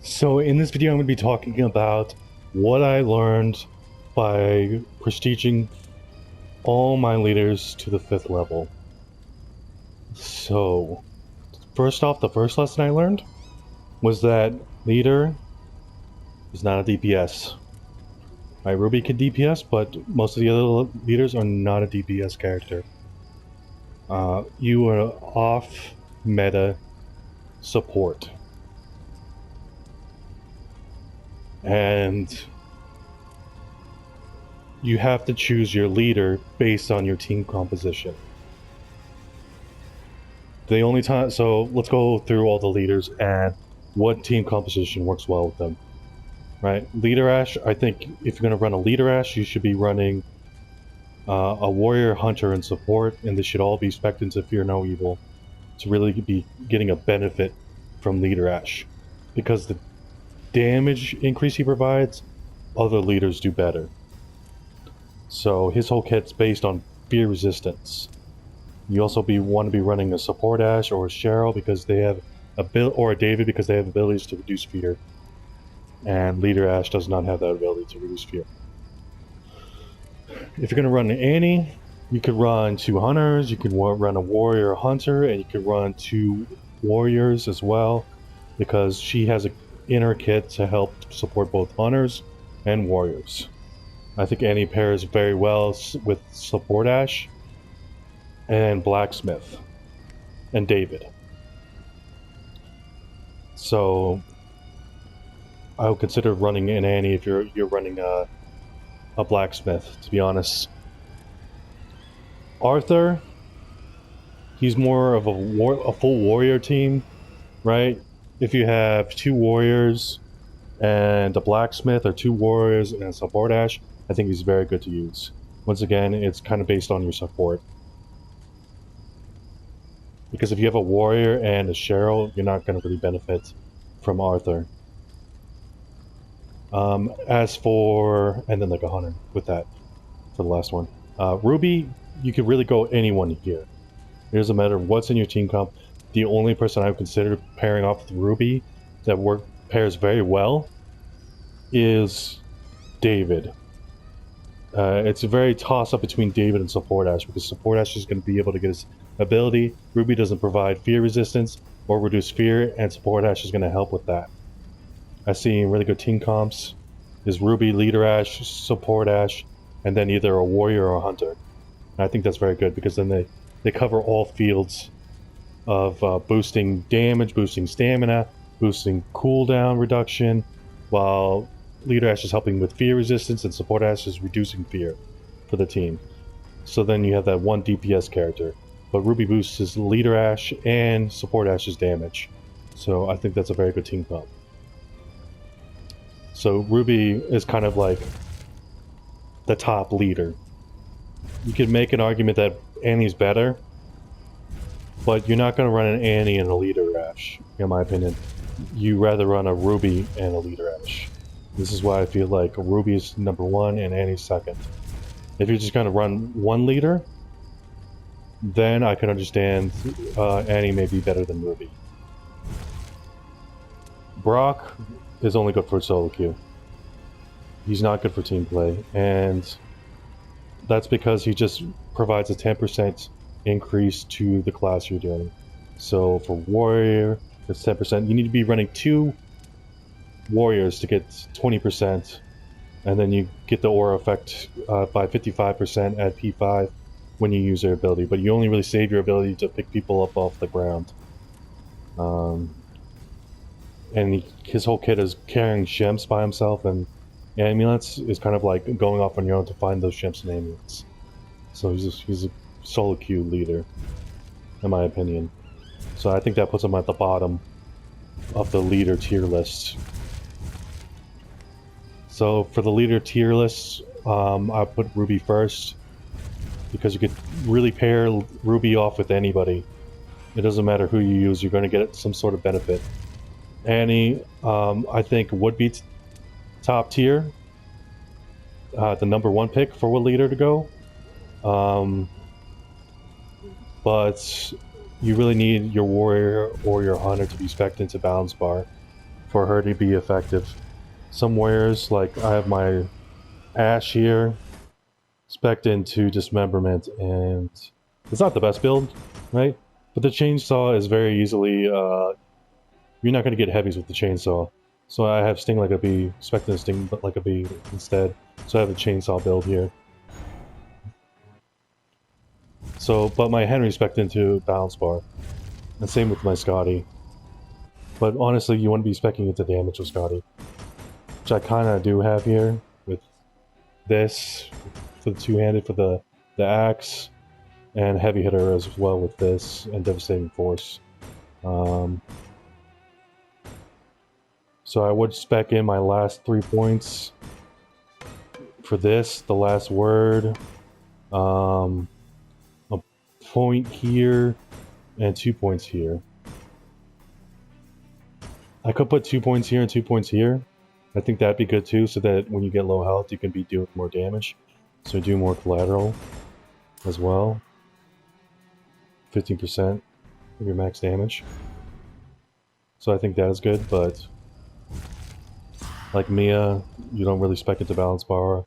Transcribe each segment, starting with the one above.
So in this video I'm going to be talking about what I learned by prestiging all my leaders to the 5th level. So first off, the first lesson I learned was that leader is not a DPS. My Ruby can DPS, but most of the other leaders are not a DPS character. You are off meta support. And you have to choose your leader based on your team composition. The only time, so let's go through all the leaders and what team composition works well with them. Right, leader Ash. I think if you're going to run a leader Ash, you should be running a warrior, hunter, and support, and they should all be spec'd into Fear No Evil to really be getting a benefit from leader Ash, because the damage increase he provides, other leaders do better. So his whole kit's based on fear resistance. You also want to be running a support Ash or a Cheryl because they have or a David because they have abilities to reduce fear, and leader Ash does not have that ability to reduce fear. If you're going to run an Annie, you could run 2 hunters, you could run a warrior or hunter, and you could run 2 warriors as well, because she has an inner kit to help support both hunters and warriors. I think Annie pairs very well with support Ash and blacksmith and David. So I would consider running an Annie if you're running a blacksmith, to be honest. Arthur, he's more of a full warrior team, right? If you have 2 warriors and a blacksmith, or 2 warriors and a support Ash, I think he's very good to use. Once again, it's kind of based on your support. Because if you have a warrior and a Cheryl, you're not going to really benefit from Arthur. As for, and then like a hunter with that for the last one. Ruby, you could really go anyone here. It doesn't matter what's in your team comp. The only person I would consider pairing off with Ruby that pairs very well is David. It's a very toss-up between David and support Ash, because support Ash is going to be able to get his ability. Ruby doesn't provide fear resistance or reduce fear, and support Ash is going to help with that. I see really good team comps is Ruby, leader Ash, support Ash, and then either a warrior or a hunter. And I think that's very good, because then they cover all fields of boosting damage, boosting stamina, boosting cooldown reduction, while leader Ash is helping with fear resistance and support Ash is reducing fear for the team. So then you have that one DPS character. But Ruby boosts his leader Ash and support Ash's damage. So I think that's a very good team comp. So Ruby is kind of like the top leader. You could make an argument that Annie's better, but you're not going to run an Annie and a leader Ash, in my opinion. You rather run a Ruby and a leader Ash. This is why I feel like Ruby is number 1 and Annie's second. If you're just going to run one leader, then I can understand Annie may be better than Ruby. Brock is only good for solo queue. He's not good for team play, and that's because he just provides a 10% increase to the class you're doing. So for warrior, it's 10%. You need to be running 2 warriors to get 20%, and then you get the aura effect by 55% at P5 when you use their ability, but you only really save your ability to pick people up off the ground. And his whole kit is carrying shemps by himself, and amulets is kind of like going off on your own to find those shemps and amulets. So he's a solo queue leader, in my opinion. So I think that puts him at the bottom of the leader tier list. So for the leader tier list, I put Ruby first, because you could really pair Ruby off with anybody. It doesn't matter who you use, you're going to get some sort of benefit. Annie, I think would be top tier, the number 1 pick for what leader to go. But you really need your warrior or your hunter to be spec'd into balance bar for her to be effective. Some warriors, like I have my Ash here, spec'd into Dismemberment, and it's not the best build, right? But the chainsaw is very easily, you're not going to get heavies with the chainsaw. So I have Sting like a bee, spec'd into Sting like a bee instead. So I have a chainsaw build here. So, but my Henry spec'd into Balance Bar. And same with my Scotty. But honestly, you want to be speccing into damage with Scotty. Which I kind of do have here with this for the two-handed for the axe, and heavy hitter as well with this, and devastating force. So I would spec in my last 3 points for this, the last word, a point here, and 2 points here. I could put 2 points here and 2 points here. I think that'd be good too, so that when you get low health, you can be doing more damage. So do more collateral as well. 15% of your max damage. So I think that is good, but like Mia, you don't really spec into Balance Bar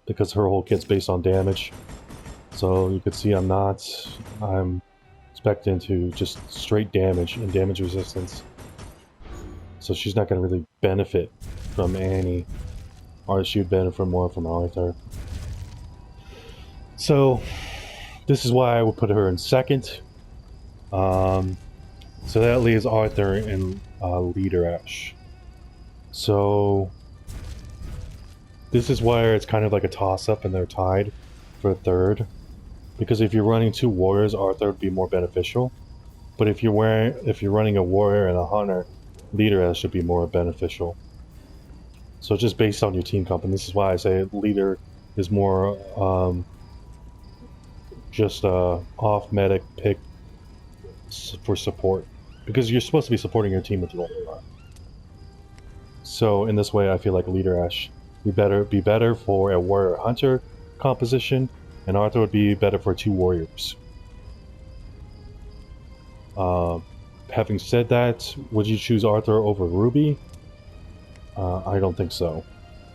because her whole kit's based on damage. So you can see I'm spec'd into just straight damage and damage resistance. So she's not going to really benefit from Annie, or she would benefit more from Arthur. So this is why I would put her in second. So that leaves Arthur and Leader Ash. So this is where it's kind of like a toss-up, and they're tied for third. Because if you're running 2 warriors, Arthur would be more beneficial. But if you're running a warrior and a hunter, Leader Ash should be more beneficial. So just based on your team comp, and this is why I say Leader is more just a off medic pick for support, because you're supposed to be supporting your team with your warrior. So in this way, I feel like Leader Ash would be better for a warrior hunter composition, and Arthur would be better for 2 warriors. Having said that, would you choose Arthur over Ruby? I don't think so.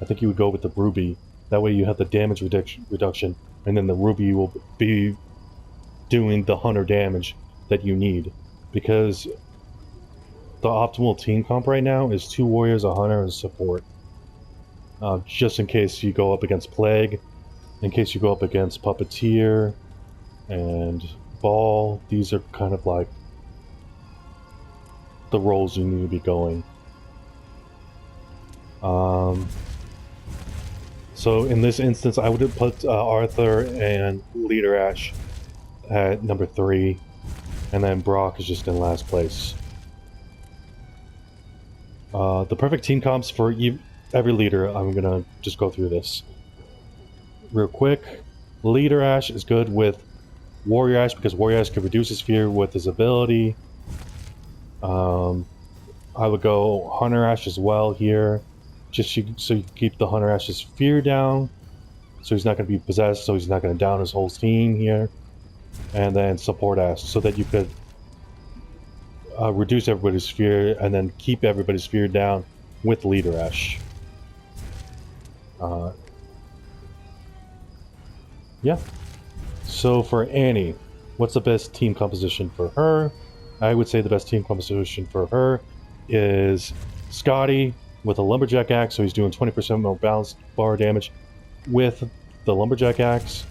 I think you would go with the Ruby. That way you have the damage reduction, and then the Ruby will be doing the hunter damage that you need. Because the optimal team comp right now is 2 warriors, a hunter, and a support. Just in case you go up against Plague, in case you go up against Puppeteer and Ball. These are kind of like the roles you need to be going. So in this instance, I would have put Arthur and Leader Ash at number 3, and then Brock is just in last place. The perfect team comps for every leader, I'm gonna just go through this real quick. Leader Ash is good with Warrior Ash because Warrior Ash can reduce his fear with his ability. I would go Hunter Ash as well here, just so you keep the Hunter Ash's fear down, so he's not going to be possessed, so he's not going to down his whole team here. And then Support Ash, so that you could reduce everybody's fear and then keep everybody's fear down with Leader Ash. Yeah. So for Annie, what's the best team composition for her? I would say the best team composition for her is Scotty with a Lumberjack Axe, so he's doing 20% more Balance Bar damage with the Lumberjack Axe.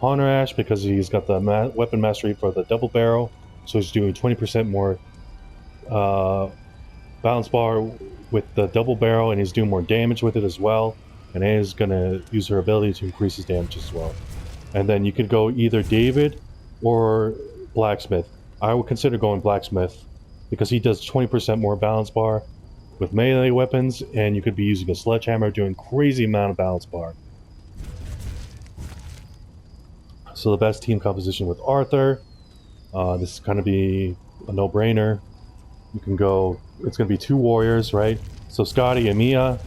Hunter Ash, because he's got the weapon mastery for the double barrel, so he's doing 20% more Balance Bar with the double barrel, and he's doing more damage with it as well. And Annie's going to use her ability to increase his damage as well. And then you could go either David or Blacksmith. I would consider going Blacksmith because he does 20% more Balance Bar with melee weapons, and you could be using a sledgehammer doing crazy amount of Balance Bar. So the best team composition with Arthur, this is going to be a no-brainer. You can go, it's going to be 2 warriors, right? So Scotty and Mia,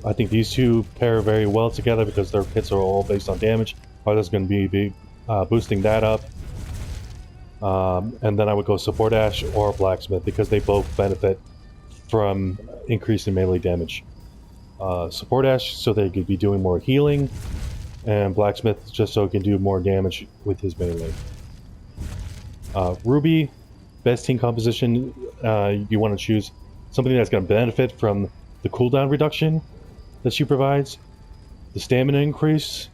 I think these two pair very well together because their kits are all based on damage. Arthur's going to be boosting that up. And then I would go Support Ash or Blacksmith because they both benefit from increasing melee damage. Support Ash so they could be doing more healing, and Blacksmith just so he can do more damage with his melee. Ruby, best team composition, you want to choose something that's going to benefit from the cooldown reduction that she provides, the stamina increase,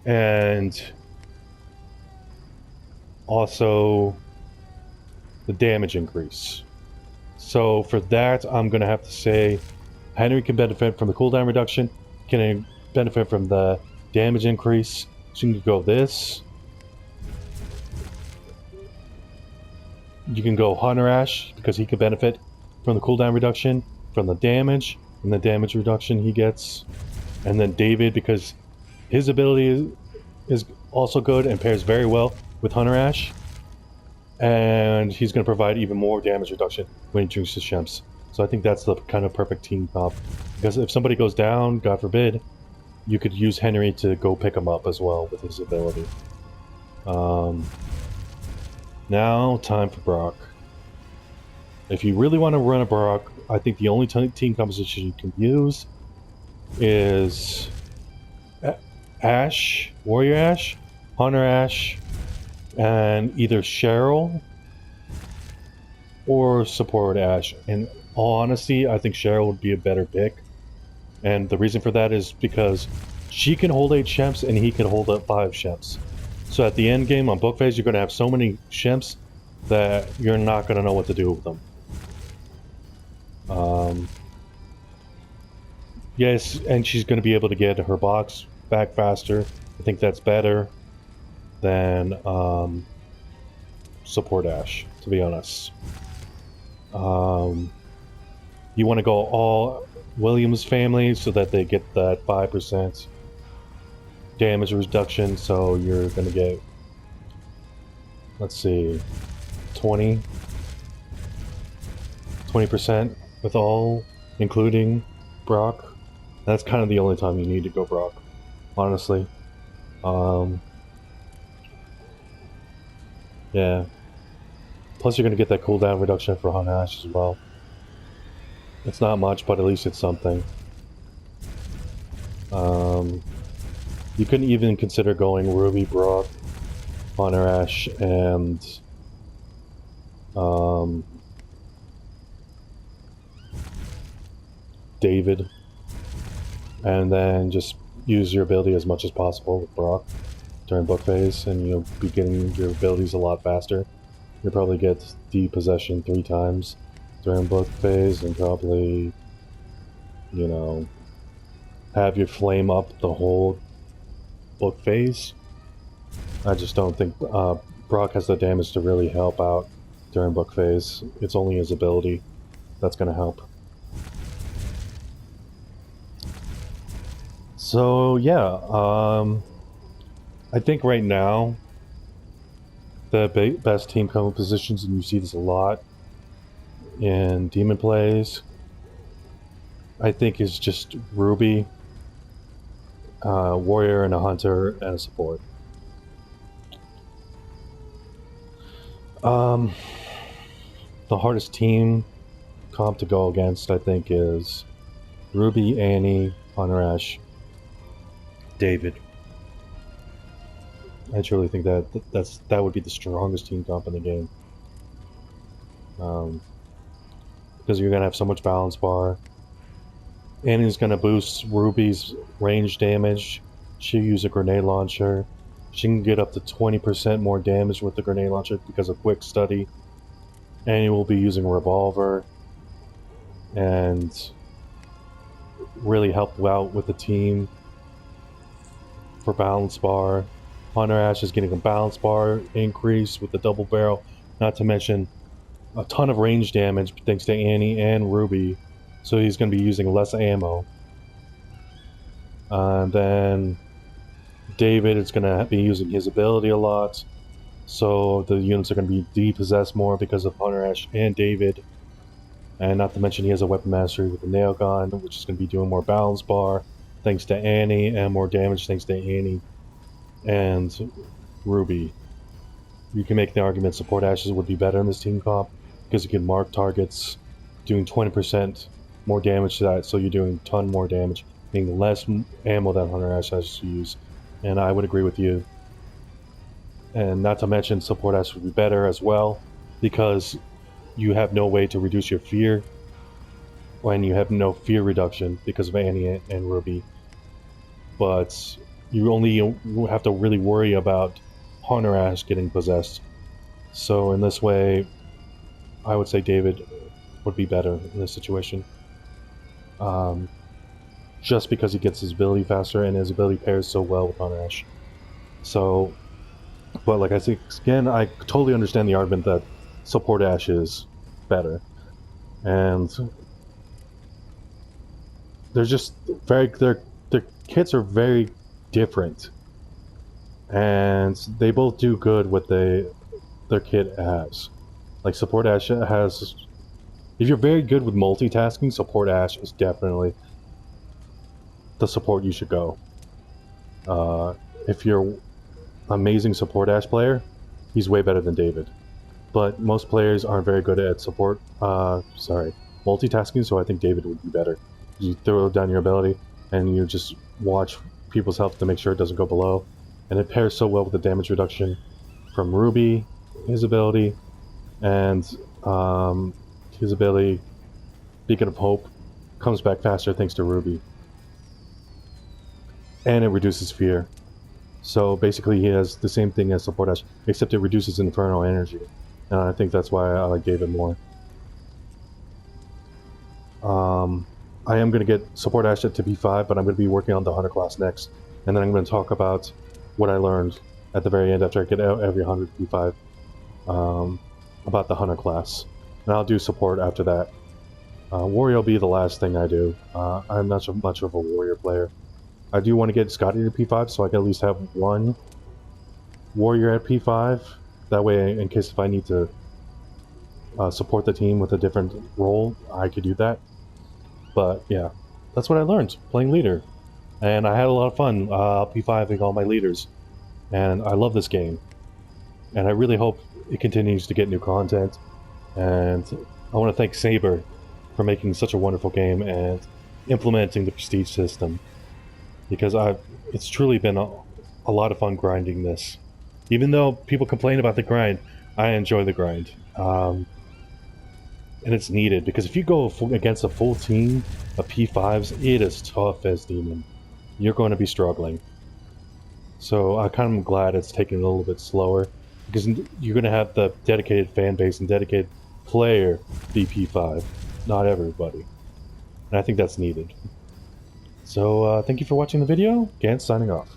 and also the damage increase. So for that, I'm going to have to say Henry can benefit from the cooldown reduction, can benefit from the damage increase. So you can go this. You can go Hunter Ash because he could benefit from the cooldown reduction, from the damage, and the damage reduction he gets. And then David because his ability is also good and pairs very well with Hunter Ash. And he's going to provide even more damage reduction when he drinks his Shemps. So I think that's the kind of perfect team comp. Because if somebody goes down, God forbid, you could use Henry to go pick him up as well with his ability. Now, time for Brock. If you really want to run a Brock, I think the only team composition you can use is Ash, Warrior Ash, Hunter Ash, and either Cheryl or Support Ash. In all honesty, I think Cheryl would be a better pick. And the reason for that is because she can hold 8 Shemps and he can hold up 5 Shemps. So at the end game on book phase, you're going to have so many Shemps that you're not going to know what to do with them. Yes, and she's going to be able to get her box back faster. I think that's better than Support Ash, to be honest. You want to go all Williams family so that they get that 5% damage reduction, so you're going to get, let's see, 20% with all, including Brock. That's kind of the only time you need to go Brock, honestly. Yeah. Plus you're going to get that cooldown reduction for Hunter Ash as well. It's not much, but at least it's something. You couldn't even consider going Ruby, Brock, Hunter Ash, and David, and then just use your ability as much as possible with Brock during book phase, and you'll be getting your abilities a lot faster. You'll probably get depossession 3 times during book phase, and probably, you know, have your flame up the whole book phase. I just don't think Brock has the damage to really help out during book phase. It's only his ability that's going to help. So yeah, I think right now the best team compositions, and you see this a lot in Demon plays, I think is just Ruby, Warrior, and a Hunter, and a Support. The hardest team comp to go against, I think, is Ruby, Annie, Hunter Ash, David. I truly think that would be the strongest team comp in the game. Because you're gonna have so much balance bar. Annie's gonna boost Ruby's range damage. She'll use a grenade launcher. She can get up to 20% more damage with the grenade launcher because of quick study. Annie will be using a revolver and really help out with the team for balance bar. Hunter Ash is getting a balance bar increase with the double barrel, not to mention a ton of range damage thanks to Annie and Ruby, so he's going to be using less ammo. And then David is going to be using his ability a lot, so the units are going to be depossessed more because of Hunter Ash and David. And not to mention he has a weapon mastery with the nail gun, which is going to be doing more balance bar thanks to Annie, and more damage thanks to Annie and Ruby. You can make the argument Support Ashes would be better in this team comp because you can mark targets doing 20% more damage to that, so you're doing a ton more damage, being less ammo that Hunter Ash has to use. And I would agree with you. And not to mention, support Ash would be better as well, because you have no way to reduce your fear when you have no fear reduction because of Annie and Ruby. But you only have to really worry about Hunter Ash getting possessed. So in this way, I would say David would be better in this situation. Just because he gets his ability faster and his ability pairs so well with Hunter Ash. So, but like I said, again, I totally understand the argument that support Ash is better. And they're just their kits are very different. And they both do good what their kit has. Like support Ash has, if you're very good with multitasking, support Ash is definitely the support you should go. If you're amazing support Ash player, he's way better than David. But most players aren't very good at multitasking, so I think David would be better. You throw down your ability and you just watch people's health to make sure it doesn't go below. And it pairs so well with the damage reduction from Ruby, his ability, and his ability, Beacon of Hope, comes back faster thanks to Ruby. And it reduces fear. So basically he has the same thing as support Ash, except it reduces infernal energy. And I think that's why I like David more. I am going to get support Ash to P5, but I'm going to be working on the Hunter class next. And then I'm going to talk about what I learned at the very end after I get every 100 P5 about the Hunter class. And I'll do support after that. Warrior will be the last thing I do. I'm not so much of a warrior player. I do want to get Scotty to P5 so I can at least have one warrior at P5. That way, in case if I need to support the team with a different role, I could do that. But yeah, that's what I learned playing leader. And I had a lot of fun P5ing all my leaders. And I love this game. And I really hope it continues to get new content. And I want to thank Saber for making such a wonderful game and implementing the prestige system. Because it's truly been a lot of fun grinding this. Even though people complain about the grind, I enjoy the grind. And it's needed, because if you go against a full team of P5s, it is tough as demon. You're going to be struggling. So I kind of glad it's taking it a little bit slower, because you're going to have the dedicated fan base and dedicated player be P5, not everybody. And I think that's needed. So thank you for watching the video. Gantz signing off.